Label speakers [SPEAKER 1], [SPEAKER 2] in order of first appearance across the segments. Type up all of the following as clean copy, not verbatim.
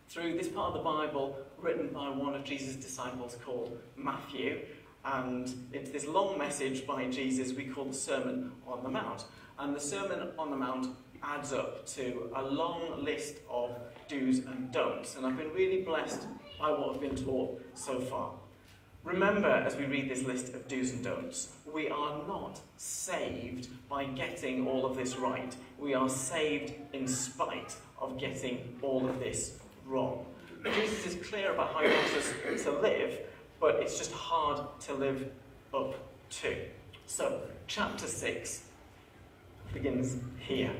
[SPEAKER 1] through this part of the Bible written by one of Jesus' disciples called Matthew. And it's this long message by Jesus we call the Sermon on the Mount. And the Sermon on the Mount adds up to a long list of do's and don'ts. And I've been really blessed by what I've been taught so far. Remember, as we read this list of do's and don'ts, we are not saved by getting all of this right. We are saved in spite of getting all of this wrong. Jesus is clear about how he wants us to live, but it's just hard to live up to. So, chapter 6 begins here.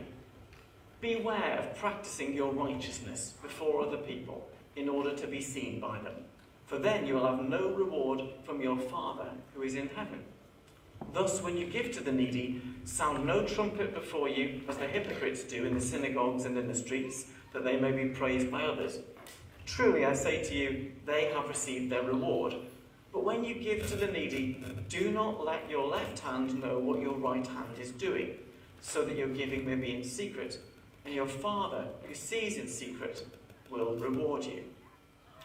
[SPEAKER 1] Beware of practicing your righteousness before other people in order to be seen by them, for then you will have no reward from your Father who is in heaven. Thus, when you give to the needy, sound no trumpet before you, as the hypocrites do in the synagogues and in the streets, that they may be praised by others. Truly, I say to you, they have received their reward. But when you give to the needy, do not let your left hand know what your right hand is doing, so that your giving may be in secret, and your Father, who sees in secret, will reward you.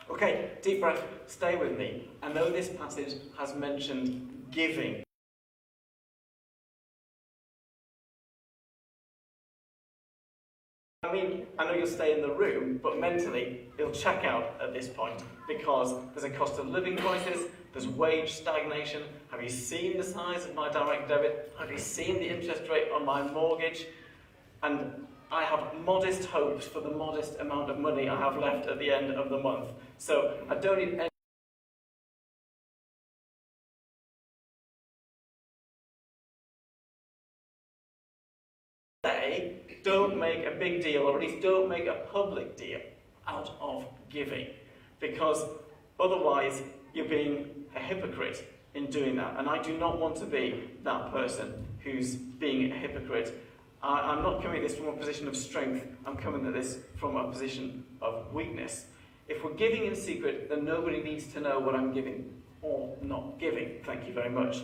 [SPEAKER 1] Okay, deep breath, stay with me. I know this passage has mentioned giving. I know you'll stay in the room, but mentally you'll check out at this point because there's a cost of living crisis, there's wage stagnation. Have you seen the size of my direct debit? Have you seen the interest rate on my mortgage? And I have modest hopes for the modest amount of money I have left at the end of the month. So I don't need any don't make a big deal, or at least don't make a public deal out of giving, because otherwise you're being a hypocrite in doing that. And I do not want to be that person who's being a hypocrite. I'm not coming at this from a position of strength, I'm coming at this from a position of weakness. If we're giving in secret, then nobody needs to know what I'm giving or not giving. Thank you very much.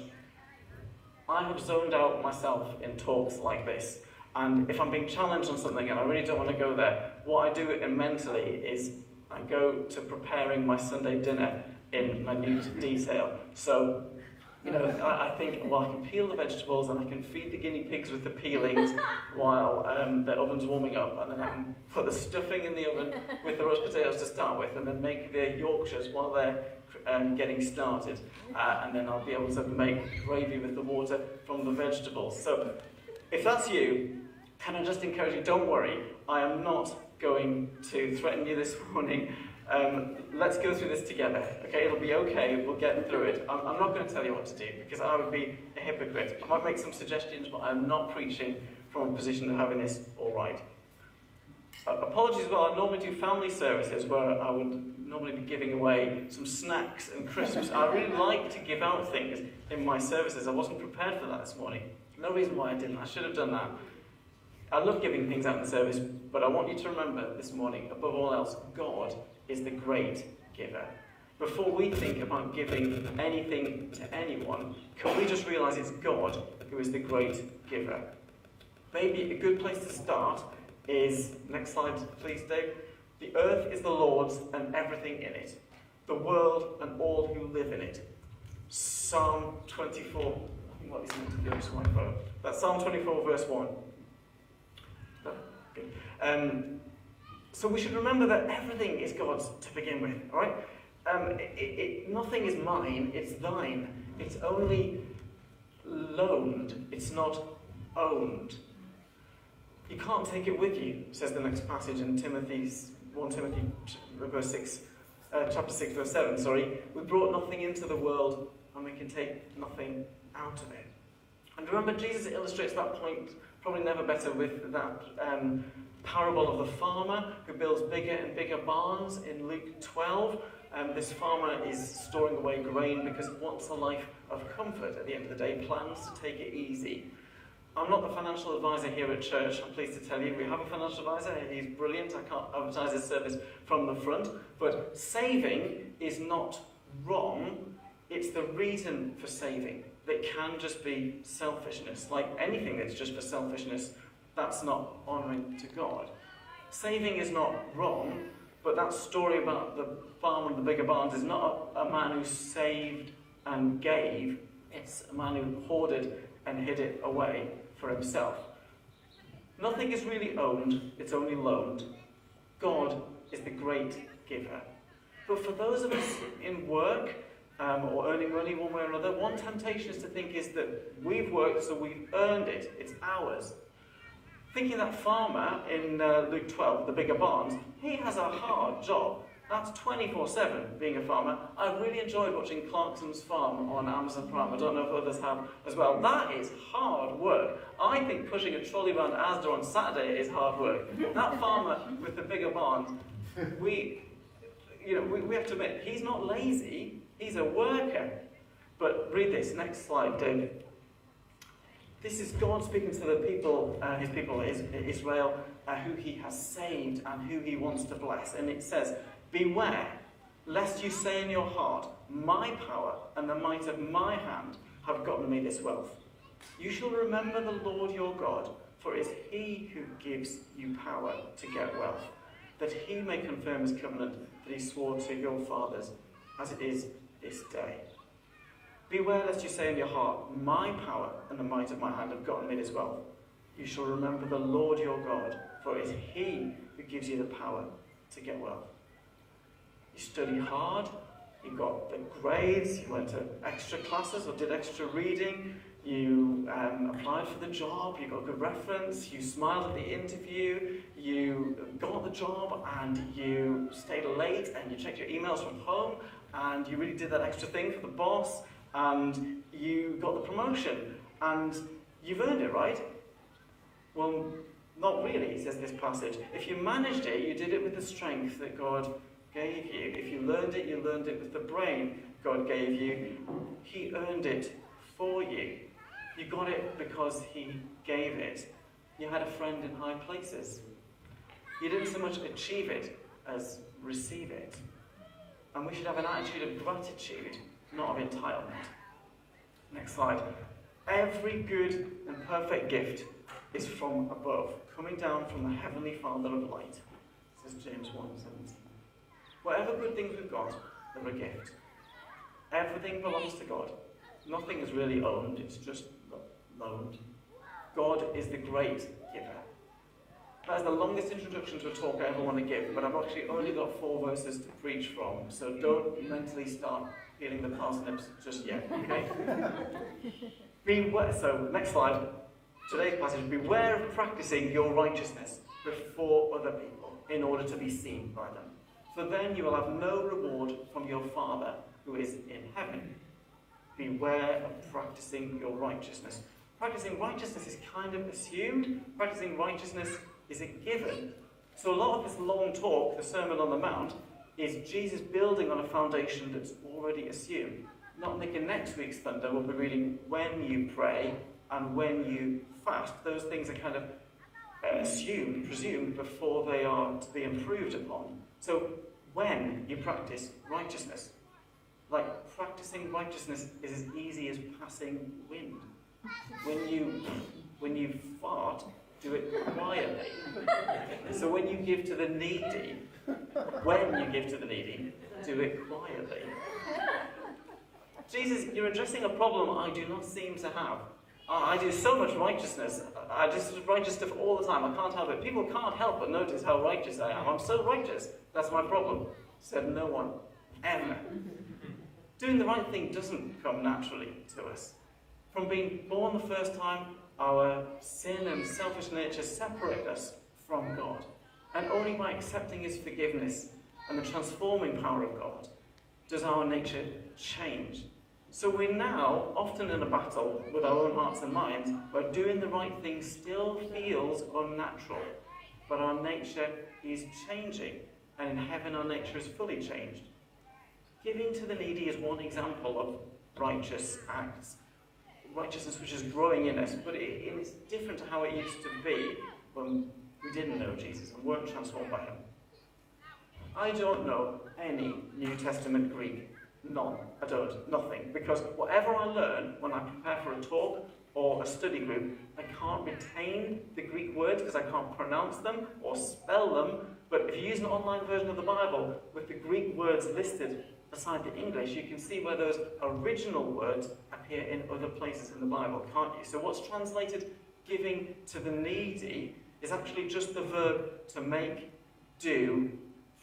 [SPEAKER 1] I have zoned out myself in talks like this. And if I'm being challenged on something and I really don't want to go there, what I do mentally is I go to preparing my Sunday dinner in minute detail. So, I think, well, I can peel the vegetables and I can feed the guinea pigs with the peelings while the oven's warming up, and then I can put the stuffing in the oven with the roast potatoes to start with, and then make the Yorkshires while they're getting started, and then I'll be able to make gravy with the water from the vegetables. So, if that's you, can I just encourage you, don't worry, I am not going to threaten you this morning. Let's go through this together, okay? It'll be okay, we'll get through it. I'm not going to tell you what to do, because I would be a hypocrite. I might make some suggestions, but I'm not preaching from a position of having this all right. Apologies as well, I normally do family services where I would normally be giving away some snacks and crisps. I really like to give out things in my services. I wasn't prepared for that this morning. No reason why I didn't. I should have done that. I love giving things out in the service, but I want you to remember this morning, above all else, God is the great giver. Before we think about giving anything to anyone, can we just realise it's God who is the great giver? Maybe a good place to start is, next slide please Dave, the earth is the Lord's and everything in it, the world and all who live in it. Psalm 24, I think what is meant to go to my phone. That's Psalm 24 verse 1. So we should remember that everything is God's to begin with, all right? Nothing is mine, it's thine. It's only loaned, it's not owned. You can't take it with you, says the next passage in 1 Timothy verse 6, chapter 6, verse 7, sorry. We brought nothing into the world, and we can take nothing out of it. And remember, Jesus illustrates that point probably never better with that parable of the farmer who builds bigger and bigger barns in Luke 12. This farmer is storing away grain because he wants a life of comfort at the end of the day, plans to take it easy. I'm not the financial advisor here at church, I'm pleased to tell you. We have a financial advisor, he's brilliant, I can't advertise his service from the front. But saving is not wrong, it's the reason for saving that can just be selfishness. Like anything that's just for selfishness, that's not honouring to God. Saving is not wrong, but that story about the farm and the bigger barns is not a man who saved and gave. It's a man who hoarded and hid it away for himself. Nothing is really owned, it's only loaned. God is the great giver. But for those of us in work, or earning money one way or another, one temptation is to think is that we've worked, so we've earned it. It's ours. Thinking that farmer in Luke 12, the bigger barns, he has a hard job. That's 24/7 being a farmer. I really enjoyed watching Clarkson's Farm on Amazon Prime. I don't know if others have as well. That is hard work. I think pushing a trolley around Asda on Saturday is hard work. That farmer with the bigger barns, we have to admit, he's not lazy. He's a worker. But read this, next slide, David. This is God speaking to the people, his people, Israel, who he has saved and who he wants to bless. And it says, beware, lest you say in your heart, my power and the might of my hand have gotten me this wealth. You shall remember the Lord your God, for it is he who gives you power to get wealth, that he may confirm his covenant that he swore to your fathers, as it is this day. Beware lest you say in your heart, my power and the might of my hand have gotten me this wealth. You shall remember the Lord your God, for it is he who gives you the power to get wealth. You study hard, you got the grades, you went to extra classes or did extra reading, you applied for the job, you got a good reference, you smiled at the interview, you got the job and you stayed late and you checked your emails from home and you really did that extra thing for the boss and you got the promotion and you've earned it, right? Well, not really, says this passage. If you managed it, you did it with the strength that God gave you. If you learned it with the brain God gave you. He earned it for you. You got it because he gave it. You had a friend in high places. You didn't so much achieve it as receive it. And we should have an attitude of gratitude, not of entitlement. Next slide. Every good and perfect gift is from above, coming down from the Heavenly Father of light, says James 1:17. Whatever good things we've got, they're a gift. Everything belongs to God. Nothing is really owned, it's just loaned. God is the great giver. That is the longest introduction to a talk I ever want to give, but I've actually only got 4 verses to preach from, so don't mentally start peeling the parsnips just yet, okay? Beware, so next slide. Today's passage, beware of practicing your righteousness before other people in order to be seen by them. For then you will have no reward from your Father who is in heaven. Beware of practicing your righteousness. Practicing righteousness is kind of assumed. Practicing righteousness is a given. So a lot of this long talk, the Sermon on the Mount, is Jesus building on a foundation that's already assumed. Not making next week's thunder, we'll be reading when you pray and when you fast. Those things are kind of assumed, presumed, before they are to be improved upon. So when you practice righteousness, like practicing righteousness is as easy as passing wind. When you fart, do it quietly. So when you give to the needy, do it quietly. Jesus, you're addressing a problem I do not seem to have. I do so much righteousness. I just righteous stuff all the time. I can't help it. People can't help but notice how righteous I am. I'm so righteous. That's my problem. Said no one ever. Doing the right thing doesn't come naturally to us. From being born the first time, our sin and selfish nature separate us from God. And only by accepting his forgiveness and the transforming power of God does our nature change. So we're now often in a battle with our own hearts and minds where doing the right thing still feels unnatural. But our nature is changing, and in heaven our nature is fully changed. Giving to the needy is one example of righteous acts. Righteousness which is growing in us, but it's different to how it used to be when we didn't know Jesus and weren't transformed by him. I don't know any New Testament Greek. None. I don't. Nothing. Because whatever I learn when I prepare for a talk or a study group, I can't retain the Greek words because I can't pronounce them or spell them. But if you use an online version of the Bible with the Greek words listed beside the English, you can see where those original words appear in other places in the Bible, can't you? So what's translated giving to the needy is actually just the verb to make, do,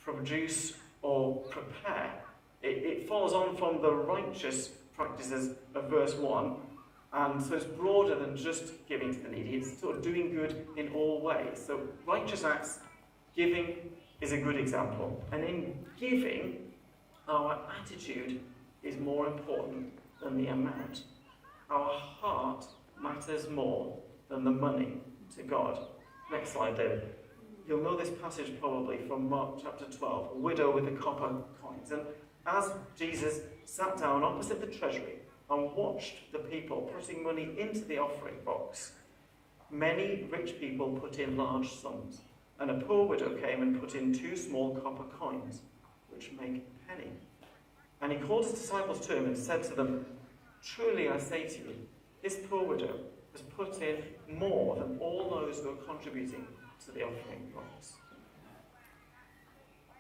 [SPEAKER 1] produce, or prepare. It follows on from the righteous practices of verse 1, and so it's broader than just giving to the needy. It's sort of doing good in all ways. So righteous acts, giving is a good example. And in giving, our attitude is more important than the amount. Our heart matters more than the money to God. Next slide, David. You'll know this passage probably from Mark chapter 12, a widow with the copper coins. And as Jesus sat down opposite the treasury and watched the people putting money into the offering box, many rich people put in large sums, and a poor widow came and put in 2 small copper coins, which make a penny. And he called his disciples to him and said to them, "Truly I say to you, this poor widow has put in more than all those who are contributing to the offering box."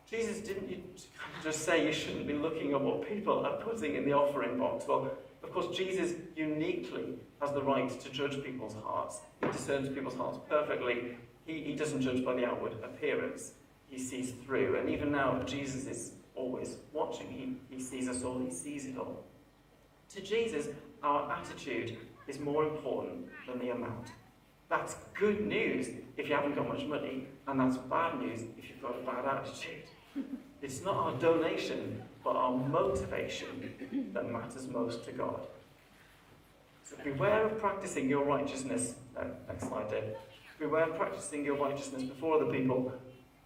[SPEAKER 1] Jesus didn't just say you shouldn't be looking at what people are putting in the offering box. Well, of course, Jesus uniquely has the right to judge people's hearts. He discerns people's hearts perfectly. He doesn't judge by the outward appearance. He sees through. And even now, Jesus is always watching. He sees us all. He sees it all. To Jesus, our attitude is more important than the amount. That's good news if you haven't got much money, and that's bad news if you've got a bad attitude. It's not our donation, but our motivation that matters most to God. So beware of practicing your righteousness. Next slide, Dave. Beware of practicing your righteousness before other people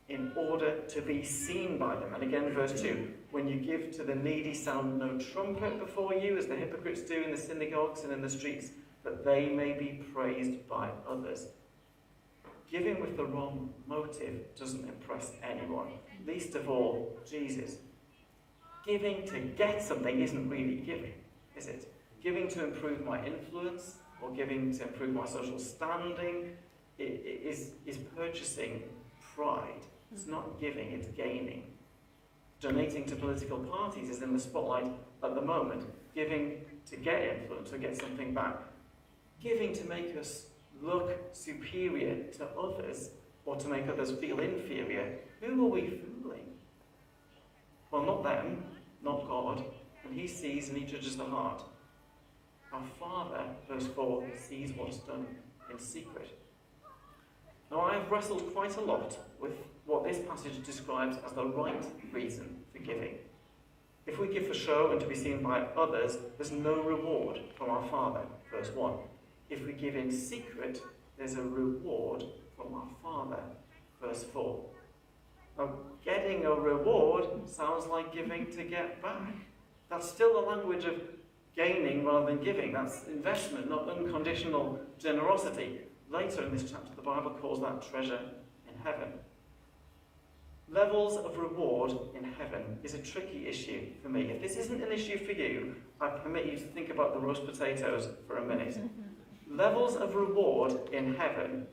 [SPEAKER 1] in order to be seen by them. And again, verse 2, when you give to the needy, sound no trumpet before you, as the hypocrites do in the synagogues and in the streets, that they may be praised by others. Giving with the wrong motive doesn't impress anyone, least of all Jesus. Giving to get something isn't really giving, is it? Giving to improve my influence or giving to improve my social standing is purchasing pride. It's not giving, it's gaining. Donating to political parties is in the spotlight at the moment. Giving to get influence or get something back. Giving to make us look superior to others or to make others feel inferior. Who are we fooling? Well, not them, not God. And he sees and he judges the heart. Our Father, verse 4, sees what's done in secret. Now, I have wrestled quite a lot with what this passage describes as the right reason for giving. If we give for show and to be seen by others, there's no reward from our Father, verse 1. If we give in secret, there's a reward from our Father, verse 4. Now, getting a reward sounds like giving to get back. That's still the language of gaining rather than giving. That's investment, not unconditional generosity. Later in this chapter, the Bible calls that treasure in heaven. Levels of reward in heaven is a tricky issue for me. If this isn't an issue for you, I permit you to think about the roast potatoes for a minute. Levels of reward in heaven.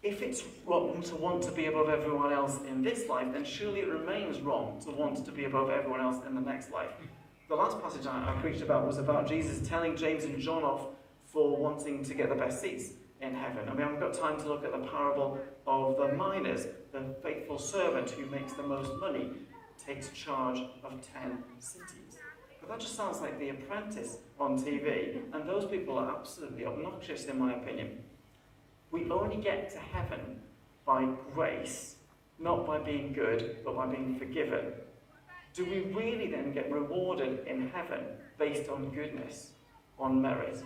[SPEAKER 1] If it's wrong to want to be above everyone else in this life, then surely it remains wrong to want to be above everyone else in the next life. The last passage I preached about was about Jesus telling James and John off for wanting to get the best seats in heaven. I mean, I've got time to look at the parable of the miners, the faithful servant who makes the most money, takes charge of 10 cities. But that just sounds like The Apprentice on TV, and those people are absolutely obnoxious in my opinion. We only get to heaven by grace, not by being good, but by being forgiven. Do we really then get rewarded in heaven based on goodness, on merit?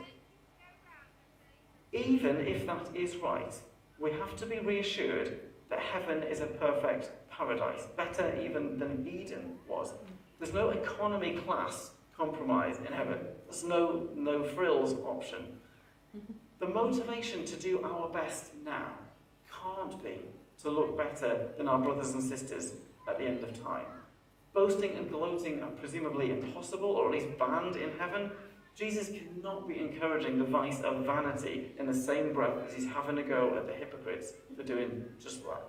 [SPEAKER 1] Even if that is right, we have to be reassured that heaven is a perfect paradise, better even than Eden was. There's no economy class compromise in heaven. There's no frills option. The motivation to do our best now can't be to look better than our brothers and sisters at the end of time. Boasting and gloating are presumably impossible, or at least banned in heaven. Jesus cannot be encouraging the vice of vanity in the same breath as he's having a go at the hypocrites for doing just that.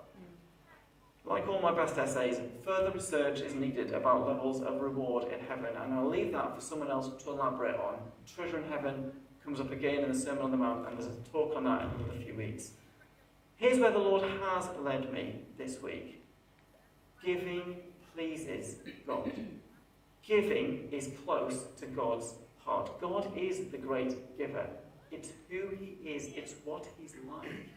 [SPEAKER 1] Like all my best essays, further research is needed about levels of reward in heaven, and I'll leave that for someone else to elaborate on. Treasure in heaven comes up again in the Sermon on the Mount, and there's a talk on that in another few weeks. Here's where the Lord has led me this week. Giving pleases God. Giving is close to God's heart. God is the great giver. It's who he is. It's what he's like.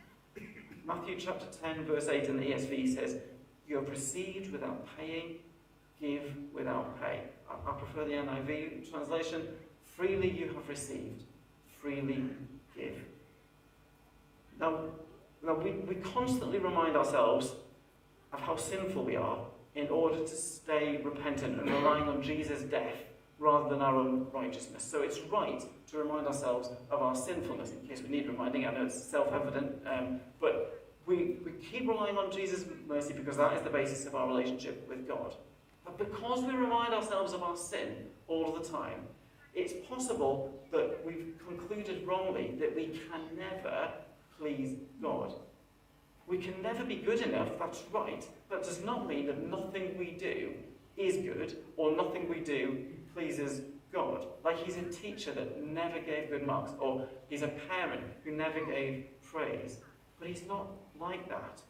[SPEAKER 1] Matthew chapter 10, verse 8 in the ESV says, "You have received without paying, give without pay." I prefer the NIV translation. Freely you have received, freely give. Now we constantly remind ourselves of how sinful we are in order to stay repentant and relying on Jesus' death rather than our own righteousness. So it's right to remind ourselves of our sinfulness, in case we need reminding. I know it's self-evident, but we keep relying on Jesus' mercy because that is the basis of our relationship with God. But because we remind ourselves of our sin all the time, it's possible that we've concluded wrongly that we can never please God. We can never be good enough, that's right. That does not mean that nothing we do is good or nothing we do pleases God. Like he's a teacher that never gave good marks, or he's a parent who never gave praise. But he's not like that.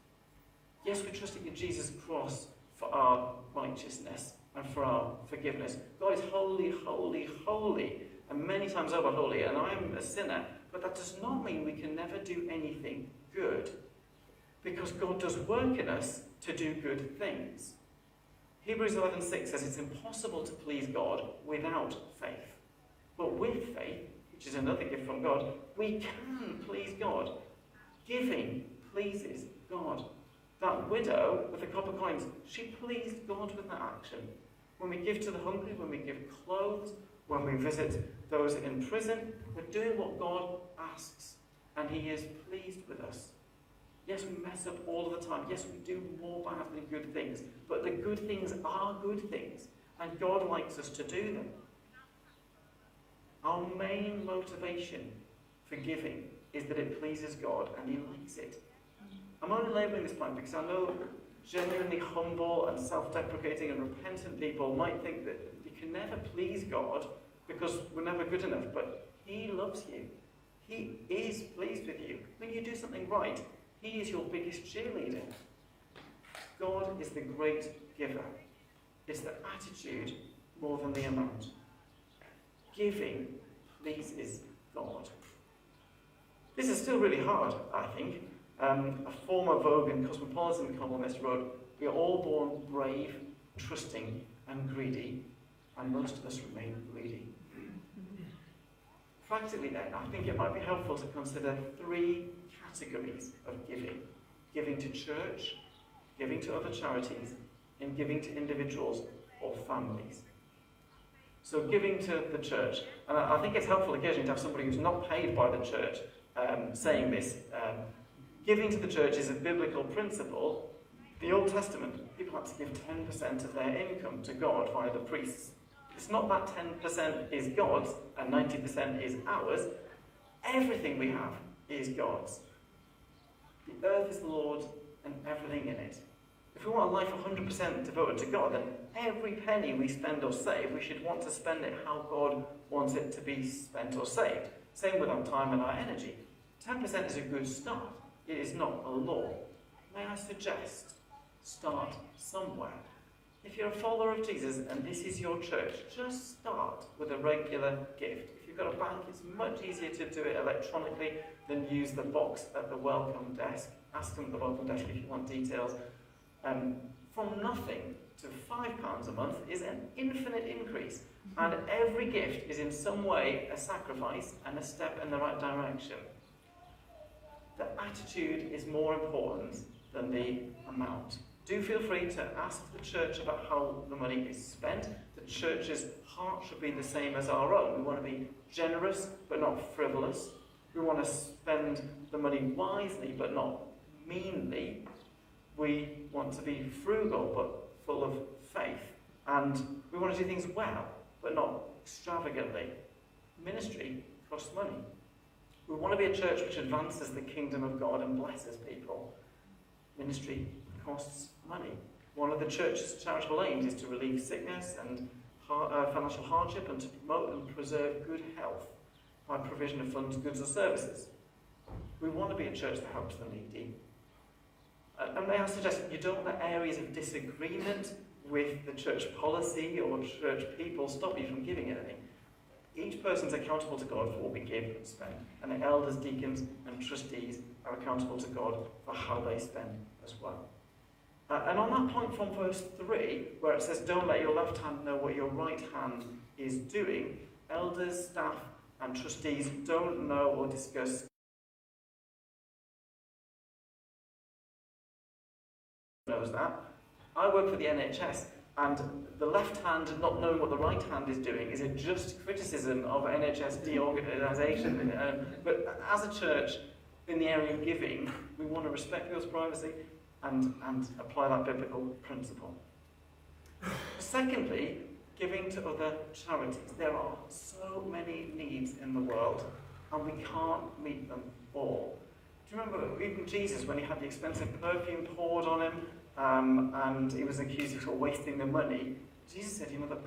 [SPEAKER 1] Yes, we're trusting in Jesus' cross for our righteousness and for our forgiveness. God is holy, holy, holy, and many times over holy, and I'm a sinner. But that does not mean we can never do anything good, because God does work in us to do good things. Hebrews 11:6 says it's impossible to please God without faith. But with faith, which is another gift from God, we can please God. Giving pleases God. That widow with the copper coins, she pleased God with that action. When we give to the hungry, when we give clothes, when we visit those in prison, we're doing what God asks, and he is pleased with us. Yes, we mess up all the time. Yes, we do more bad than good things. But the good things are good things, and God likes us to do them. Our main motivation for giving is that it pleases God, and he likes it. I'm only labelling this point because I know genuinely humble and self-deprecating and repentant people might think that you can never please God because we're never good enough, but he loves you. He is pleased with you. When you do something right, he is your biggest cheerleader. God is the great giver. It's the attitude more than the amount. Giving pleases God. This is still really hard, I think. A former Vogue and Cosmopolitan columnist wrote, "We are all born brave, trusting, and greedy, and most of us remain greedy." Practically then, I think it might be helpful to consider 3 categories of giving. Giving to church, giving to other charities, and giving to individuals or families. So giving to the church. And I think it's helpful occasionally to have somebody who's not paid by the church saying this. Giving to the church is a biblical principle. The Old Testament, people had to give 10% of their income to God via the priests. It's not that 10% is God's and 90% is ours. Everything we have is God's. The earth is the Lord's and everything in it. If we want a life 100% devoted to God, then every penny we spend or save, we should want to spend it how God wants it to be spent or saved. Same with our time and our energy. 10% is a good start. It is not a law. May I suggest, start somewhere. If you're a follower of Jesus and this is your church, just start with a regular gift. If you've got a bank, it's much easier to do it electronically than use the box at the welcome desk. Ask them at the welcome desk if you want details. From nothing to £5 a month is an infinite increase. And every gift is in some way a sacrifice and a step in the right direction. The attitude is more important than the amount. Do feel free to ask the church about how the money is spent. The church's heart should be the same as our own. We want to be generous but not frivolous. We want to spend the money wisely but not meanly. We want to be frugal but full of faith. And we want to do things well but not extravagantly. Ministry costs money. We want to be a church which advances the kingdom of God and blesses people. Ministry costs money. One of the church's charitable aims is to relieve sickness and financial hardship and to promote and preserve good health by provision of funds, goods or services. We want to be a church that helps the needy. And may I suggest you don't let areas of disagreement with the church policy or church people stop you from giving anything. Each person's accountable to God for what we give and spend. And the elders, deacons and trustees are accountable to God for how they spend as well. And on that point from verse 3, where it says, don't let your left hand know what your right hand is doing, elders, staff and trustees don't know or discuss knows that. I work for the NHS, and the left hand not knowing what the right hand is doing is a just criticism of NHS deorganisation. But as a church, in the area of giving, we want to respect people's privacy and apply that biblical principle. Secondly, giving to other charities. There are so many needs in the world, and we can't meet them all. Do you remember even Jesus, when he had the expensive perfume poured on him, and he was accused of sort of wasting the money? Jesus said, you know, the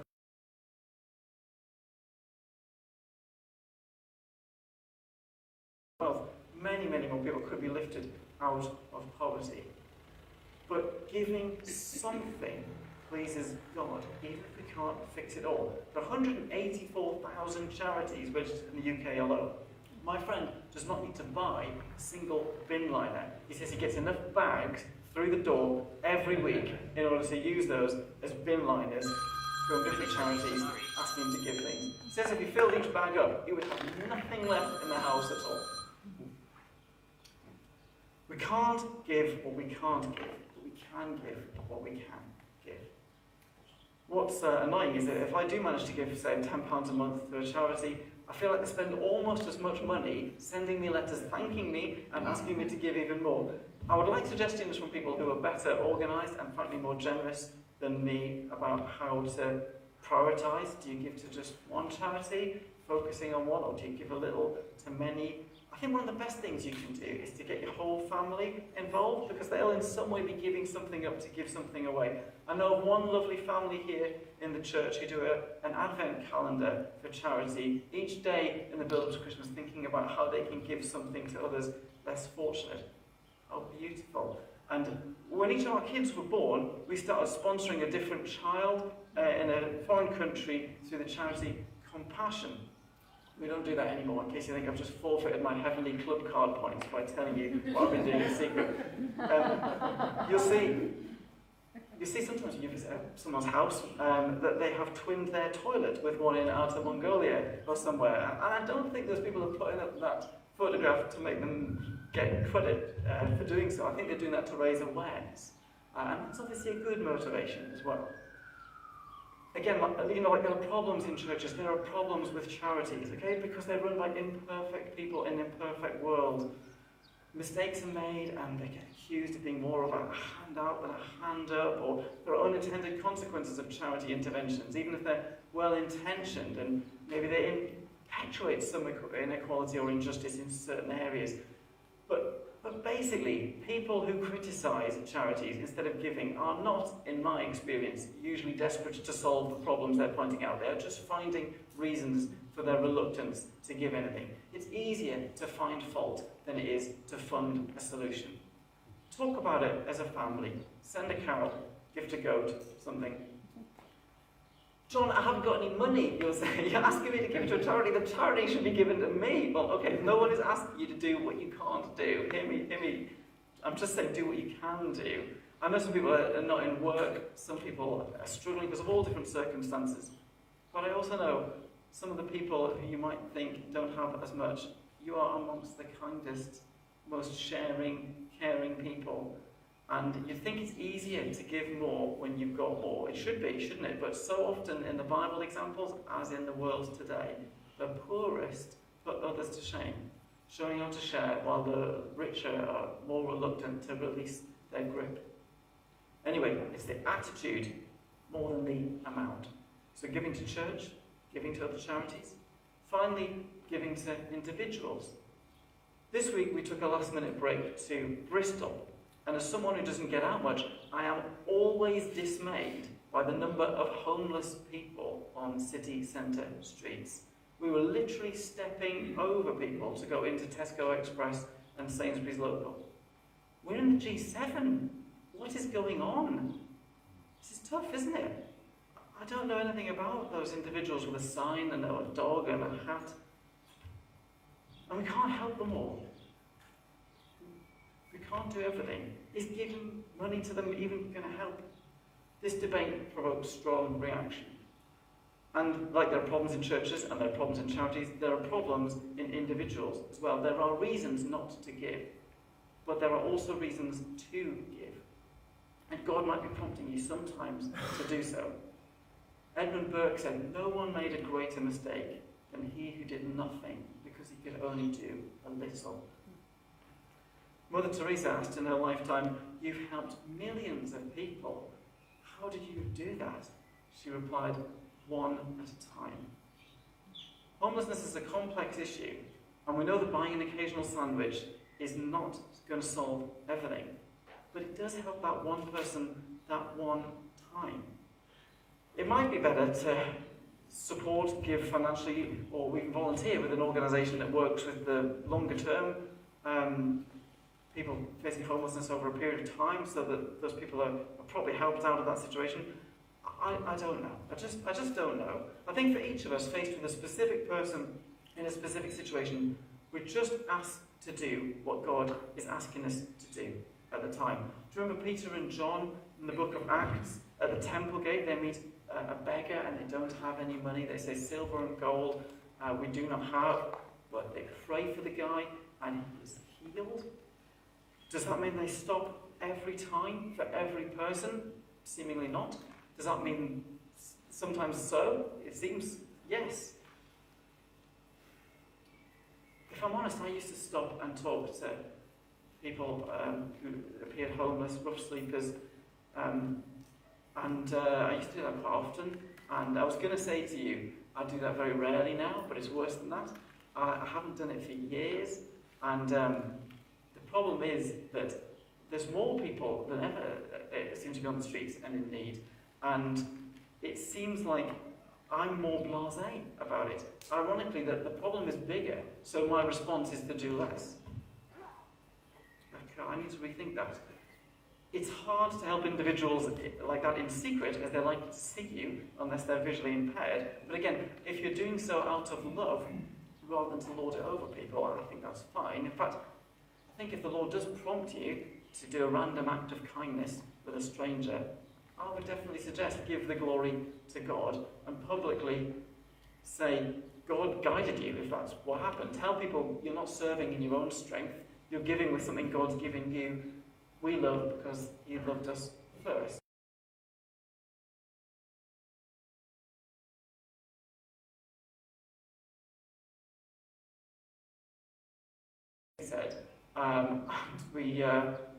[SPEAKER 1] wealth, many more people could be lifted out of poverty. But giving something pleases God, even if we can't fix it all. There are 184,000 charities registered in the UK alone. My friend does not need to buy a single bin liner. He says he gets enough bags through the door every week in order to use those as bin liners from different charities asking him to give things. He says if he filled each bag up, he would have nothing left in the house at all. We can't give what we can't give, but we can give what we can give. What's annoying is that if I do manage to give, say, £10 a month to a charity, I feel like they spend almost as much money sending me letters thanking me and asking me to give even more. I would like suggestions from people who are better organised and frankly more generous than me about how to prioritise. Do you give to just one charity, focusing on one, or do you give a little to many? I think one of the best things you can do is to get your whole family involved, because they'll in some way be giving something up to give something away. I know of one lovely family here in the church who do an advent calendar for charity each day in the build-up to Christmas, thinking about how they can give something to others less fortunate. Oh, beautiful. And when each of our kids were born, we started sponsoring a different child in a foreign country through the charity Compassion. We don't do that anymore, in case you think I've just forfeited my heavenly club card points by telling you what I've been doing in secret. You see sometimes when you visit someone's house that they have twinned their toilet with one in Outer Mongolia or somewhere. And I don't think those people are putting up that photograph to make them get credit for doing so. I think they're doing that to raise awareness. And that's obviously a good motivation as well. Again, like there are problems in churches, there are problems with charities, okay? Because they're run by imperfect people in an imperfect world. Mistakes are made and they get accused of being more of a handout than a hand up, or there are unintended consequences of charity interventions, even if they're well-intentioned, and maybe they perpetuate some inequality or injustice in certain areas. But basically, people who criticise charities instead of giving are not, in my experience, usually desperate to solve the problems they're pointing out. They're just finding reasons for their reluctance to give anything. It's easier to find fault than it is to fund a solution. Talk about it as a family. Send a carol, gift a goat, something. John, I haven't got any money, you'll say. You're asking me to give to a charity. The charity should be given to me. Well, okay, no one is asking you to do what you can't do. Hear me. I'm just saying do what you can do. I know some people are not in work. Some people are struggling because of all different circumstances. But I also know some of the people who you might think don't have as much. You are amongst the kindest, most sharing, caring people. And you think it's easier to give more when you've got more. It should be, shouldn't it? But so often in the Bible examples, as in the world today, the poorest put others to shame, showing how to share, while the richer are more reluctant to release their grip. Anyway, it's the attitude more than the amount. So giving to church, giving to other charities. Finally, giving to individuals. This week we took a last-minute break to Bristol, and as someone who doesn't get out much, I am always dismayed by the number of homeless people on city centre streets. We were literally stepping over people to go into Tesco Express and Sainsbury's Local. We're in the G7. What is going on? This is tough, isn't it? I don't know anything about those individuals with a sign and a dog and a hat. And we can't help them all. We can't do everything. Is giving money to them even going to help? This debate provokes strong reaction. And like there are problems in churches and there are problems in charities, there are problems in individuals as well. There are reasons not to give, but there are also reasons to give. And God might be prompting you sometimes to do so. Edmund Burke said, "No one made a greater mistake than he who did nothing because he could only do a little." Mother Teresa asked in her lifetime, "You've helped millions of people. How did you do that?" She replied, "One at a time." Homelessness is a complex issue, and we know that buying an occasional sandwich is not going to solve everything. But it does help that one person that one time. It might be better to support, give financially, or we can volunteer with an organisation that works with the longer term people facing homelessness over a period of time, so that those people are probably helped out of that situation. I don't know. I just don't know. I think for each of us, faced with a specific person in a specific situation, we're just asked to do what God is asking us to do at the time. Do you remember Peter and John in the book of Acts? At the temple gate, they meet a beggar and they don't have any money. They say, "Silver and gold we do not have," but they pray for the guy and he is healed. Does that mean they stop every time for every person? Seemingly not. Does that mean sometimes so? It seems yes. If I'm honest, I used to stop and talk to people who appeared homeless, rough sleepers, and I used to do that quite often. And I was going to say to you, I do that very rarely now, but it's worse than that. I haven't done it for years, and the problem is that there's more people than ever seem to be on the streets and in need, and it seems like I'm more blasé about it. Ironically, that the problem is bigger, so my response is to do less. I need to rethink that. It's hard to help individuals like that in secret, as they're likely to see you, unless they're visually impaired. But again, if you're doing so out of love, rather than to lord it over people, I think that's fine. In fact, I think if the Lord does prompt you to do a random act of kindness with a stranger, I would definitely suggest give the glory to God and publicly say, God guided you, if that's what happened. Tell people you're not serving in your own strength, you're giving with something God's giving you. We love because He loved us first. He said, and we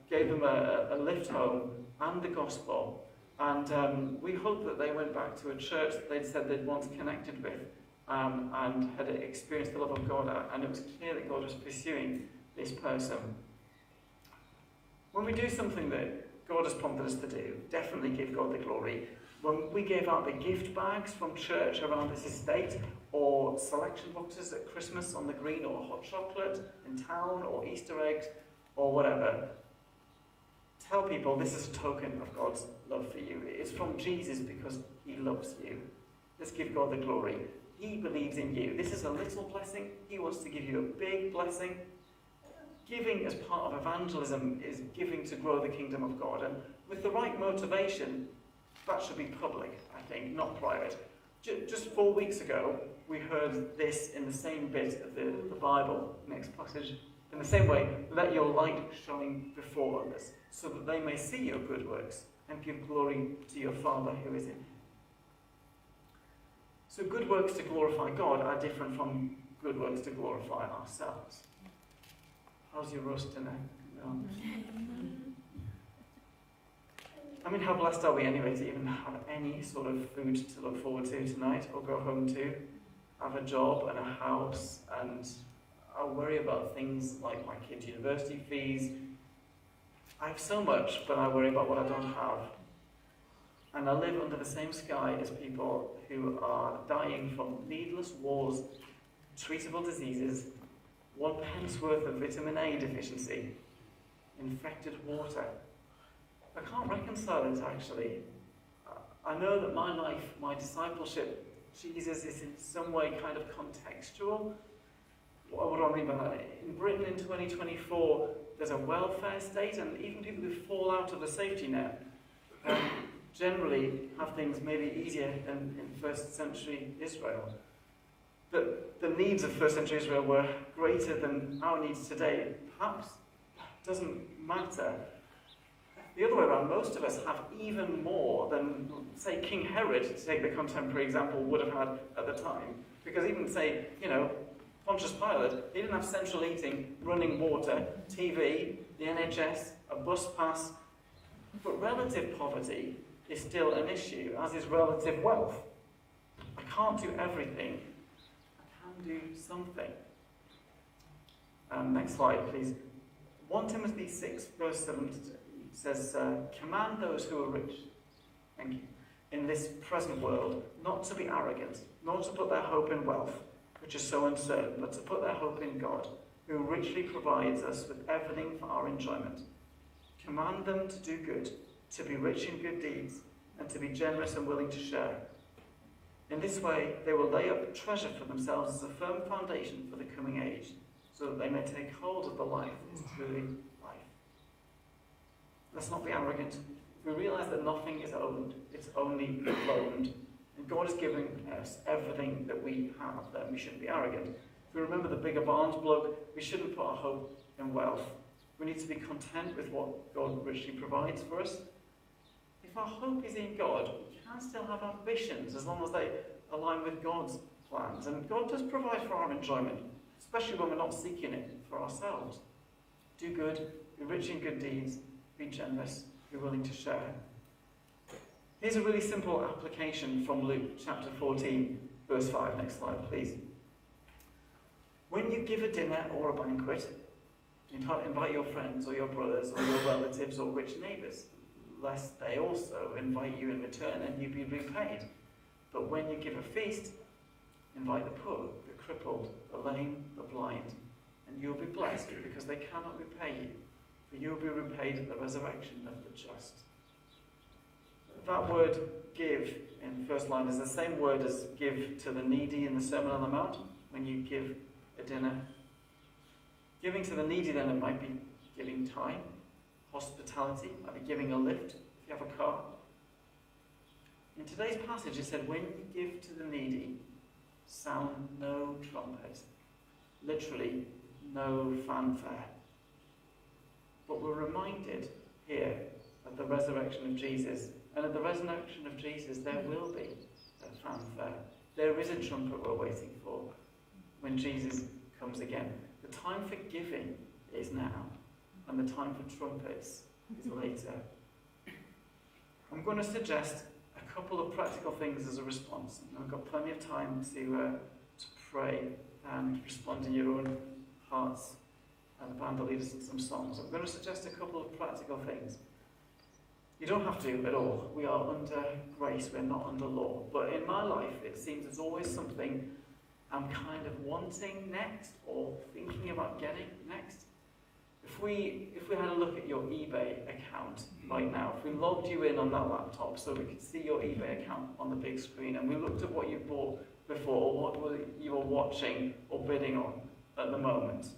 [SPEAKER 1] gave them a lift home and the gospel, and we hope that they went back to a church that they'd said they'd once connected with and had experienced the love of God, and it was clear that God was pursuing this person. When we do something that God has prompted us to do, definitely give God the glory. When we gave out the gift bags from church around this estate, or selection boxes at Christmas on the green, or hot chocolate in town, or Easter eggs, or whatever, tell people this is a token of God's love for you. It's from Jesus because He loves you. Let's give God the glory. He believes in you. This is a little blessing. He wants to give you a big blessing. Giving as part of evangelism is giving to grow the kingdom of God. And with the right motivation, that should be public, I think, not private. Just 4 weeks ago, we heard this in the same bit of the Bible, next passage. In the same way, let your light shine before others, so that they may see your good works and give glory to your Father who is in heaven. So good works to glorify God are different from good works to glorify ourselves. How's your roast dinner? I mean, how blessed are we anyway to even have any sort of food to look forward to tonight or go home to? have a job and a house, and I worry about things like my kids' university fees. I have so much, but I worry about what I don't have. And I live under the same sky as people who are dying from needless wars, treatable diseases, 1 pence's worth of vitamin A deficiency, infected water. I can't reconcile it, actually. I know that my life, my discipleship, Jesus is in some way kind of contextual. What do I mean by that? In Britain in 2024, there's a welfare state, and even people who fall out of the safety net generally have things maybe easier than in first century Israel. But the needs of first century Israel were greater than our needs today. Perhaps it doesn't matter. The other way around, most of us have even more than, say, King Herod, to take the contemporary example, would have had at the time. Because even, say, Pontius Pilate, he didn't have central heating, running water, TV, the NHS, a bus pass. But relative poverty is still an issue, as is relative wealth. I can't do everything. I can do something. Next slide, please. 1 Timothy 6, verse 7 says, command those who are rich, thank you, in this present world, not to be arrogant, nor to put their hope in wealth, which is so uncertain, but to put their hope in God, who richly provides us with everything for our enjoyment. Command them to do good, to be rich in good deeds, and to be generous and willing to share. In this way, they will lay up treasure for themselves as a firm foundation for the coming age, so that they may take hold of the life that is truly life. Let's not be arrogant. We realize that nothing is owned, it's only loaned. And God is giving us everything that we have, that we shouldn't be arrogant. If we remember the bigger barns bloke, we shouldn't put our hope in wealth. We need to be content with what God richly provides for us. If our hope is in God, we can still have ambitions as long as they align with God's plans. And God does provide for our enjoyment, especially when we're not seeking it for ourselves. Do good, be rich in good deeds, be generous, be willing to share. Here's a really simple application from Luke chapter 14, verse 5. Next slide, please. When you give a dinner or a banquet, invite your friends or your brothers or your relatives or rich neighbours, lest they also invite you in return and you be repaid. But when you give a feast, invite the poor, the crippled, the lame, the blind, and you'll be blessed because they cannot repay you, for you will be repaid at the resurrection of the just. That word give in the first line is the same word as give to the needy in the Sermon on the Mount, when you give a dinner. Giving to the needy then, it might be giving time, hospitality, might be giving a lift if you have a car. In today's passage it said, when you give to the needy, sound no trumpet. Literally, no fanfare. But we're reminded here of the resurrection of Jesus. And at the resurrection of Jesus, there will be a fanfare. There is a trumpet we're waiting for when Jesus comes again. The time for giving is now, and the time for trumpets is later. I'm going to suggest a couple of practical things as a response. And I've got plenty of time to pray and respond in your own hearts. And the band will lead us in some songs. I'm going to suggest a couple of practical things. You don't have to at all. We are under grace, we're not under law. But in my life, it seems there's always something I'm kind of wanting next or thinking about getting next. If we had a look at your eBay account right now, if we logged you in on that laptop so we could see your eBay account on the big screen, and we looked at what you bought before, or what you were watching or bidding on at the moment,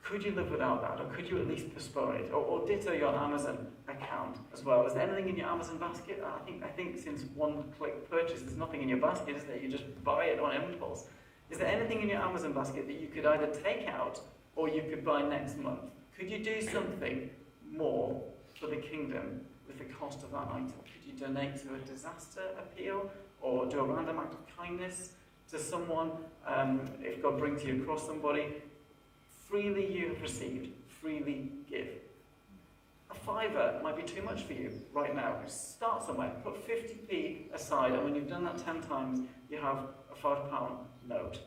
[SPEAKER 1] could you live without that, or could you at least postpone it? Or ditto your Amazon account as well. Is there anything in your Amazon basket? I think since one-click purchase, there's nothing in your basket, is there? You just buy it on impulse. Is there anything in your Amazon basket that you could either take out or you could buy next month? Could you do something more for the kingdom with the cost of that item? Could you donate to a disaster appeal, or do a random act of kindness to someone if God brings you across somebody? Freely you have received, freely give. I fiver might be too much for you right now. Start somewhere. Put 50p aside, and when you've done that 10 times, you have a £5 note.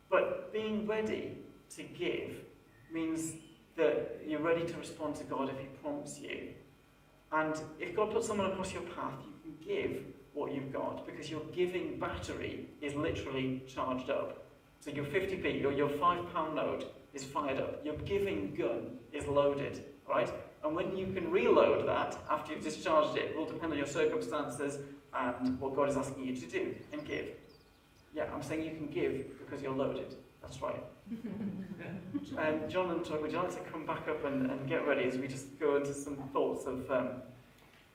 [SPEAKER 1] But being ready to give means that you're ready to respond to God if he prompts you. And if God puts someone across your path, you can give what you've got, because your giving battery is literally charged up. So your 50p, or your £5 note is fired up. Your giving gun is loaded, right? And when you can reload that after you've discharged it, will depend on your circumstances and what God is asking you to do and give. Yeah, I'm saying you can give because you're loaded. That's right. John and Troy, would you like to come back up and get ready as we just go into some thoughts of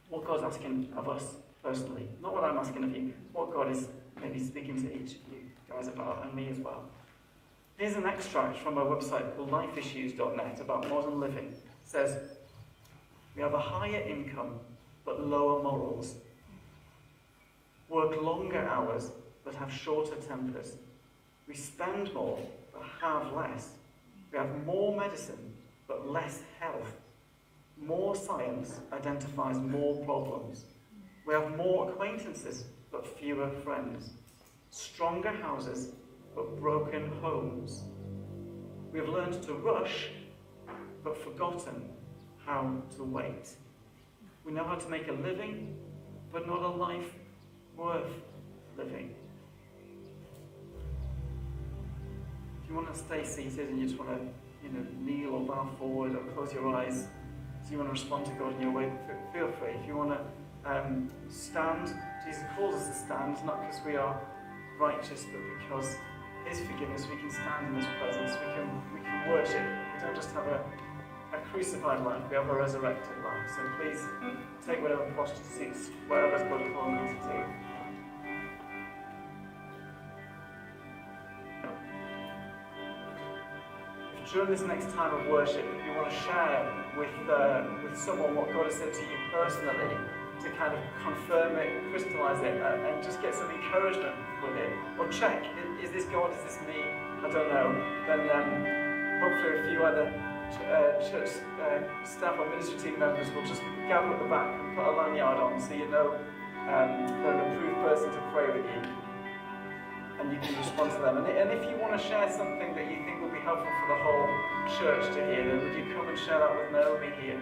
[SPEAKER 1] what God's asking of us personally? Not what I'm asking of you, what God is maybe speaking to each of you guys about, and me as well. Here's an extract from a website called lifeissues.net about modern living. It says, we have a higher income but lower morals, work longer hours but have shorter tempers. We spend more but have less. We have more medicine but less health. More science identifies more problems. We have more acquaintances but fewer friends. Stronger houses but broken homes. We have learned to rush but forgotten how to wait. We know how to make a living but not a life worth living. If you want to stay seated and you just want to kneel or bow forward or close your eyes, so you want to respond to God in your way, feel free. If you want to stand, Jesus calls us to stand, not because we are righteous, but because his forgiveness, we can stand in his presence, we can worship. We don't just have a crucified life, we have a resurrected life. So please take whatever posture suits whatever God is calling you to do. During this next time of worship, if you want to share with someone what God has said to you personally, to kind of confirm it, crystallize it, and just get some encouragement with it, or check, is this God, is this me? I don't know. Then hopefully a few other church staff or ministry team members will just gather at the back and put a lanyard on so you know they're an approved person to pray with you. And you can respond to them. And if you want to share something that you think would be helpful for the whole church to hear, then would you come and share that with Naomi here?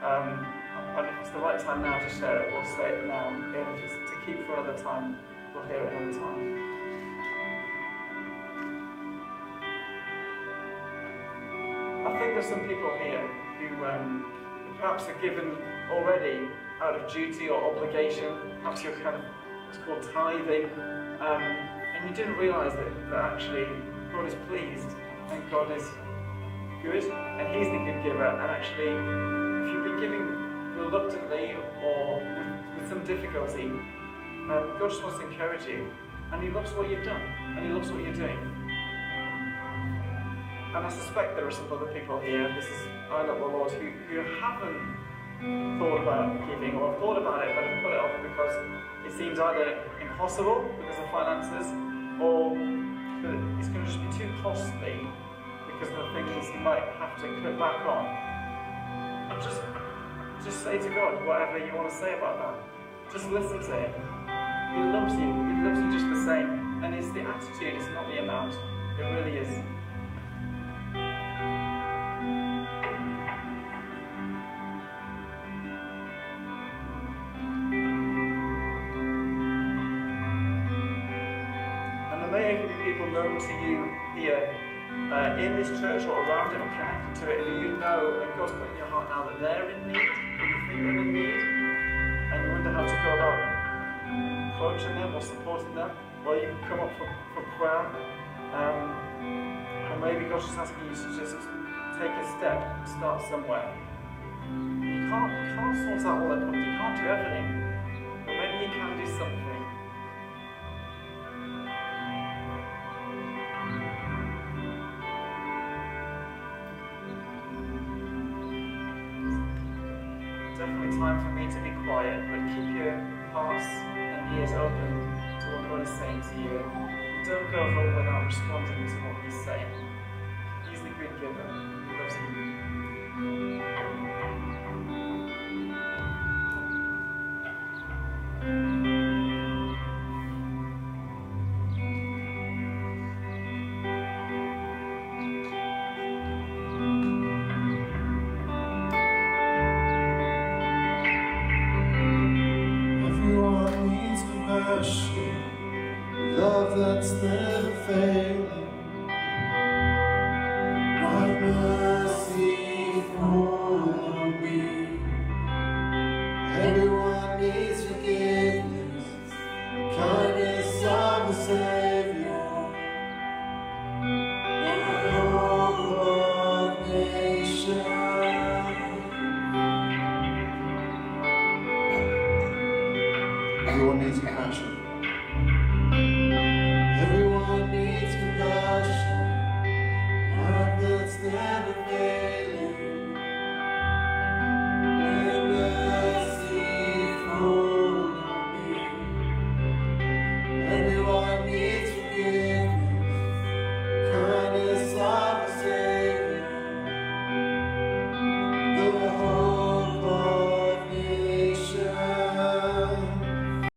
[SPEAKER 1] And if it's the right time now to share it, we'll say it now. And if it's to keep for another time, we'll hear it another time. I think there's some people here who perhaps are given already out of duty or obligation. Perhaps you're kind of what's called tithing. And you didn't realise that actually God is pleased and God is good and he's the good giver. And actually, if you've been giving reluctantly or with some difficulty, God just wants to encourage you. And he loves what you've done and he loves what you're doing. And I suspect there are some other people here, this is I love the Lord, who haven't thought about giving or have thought about it but have put it off because it seems either impossible because of finances, or that it's going to just be too costly because of the things you might have to cut back on. And just say to God whatever you want to say about that. Just listen to him. He loves you. He loves you just the same. And it's the attitude, it's not the amount. It really is. Known to you here in this church or around it or connected to it, who you know and God's put in your heart now that they're in need, or you think they're in need, and you wonder how to go about approaching them or supporting them. Well, you can come up for prayer, or maybe God's just asking you to just take a step, start somewhere. You can't sort out all that problems, you can't do everything, but maybe you can do something. Definitely time for me to be quiet, but keep your hearts and ears open to what God is saying to you. Don't go home without responding to what he's saying. He's the good giver. He loves you.
[SPEAKER 2] passion, love that's never failing. Have mercy for me. Everyone needs forgiveness, kindness of the Savior. Everyone needs compassion.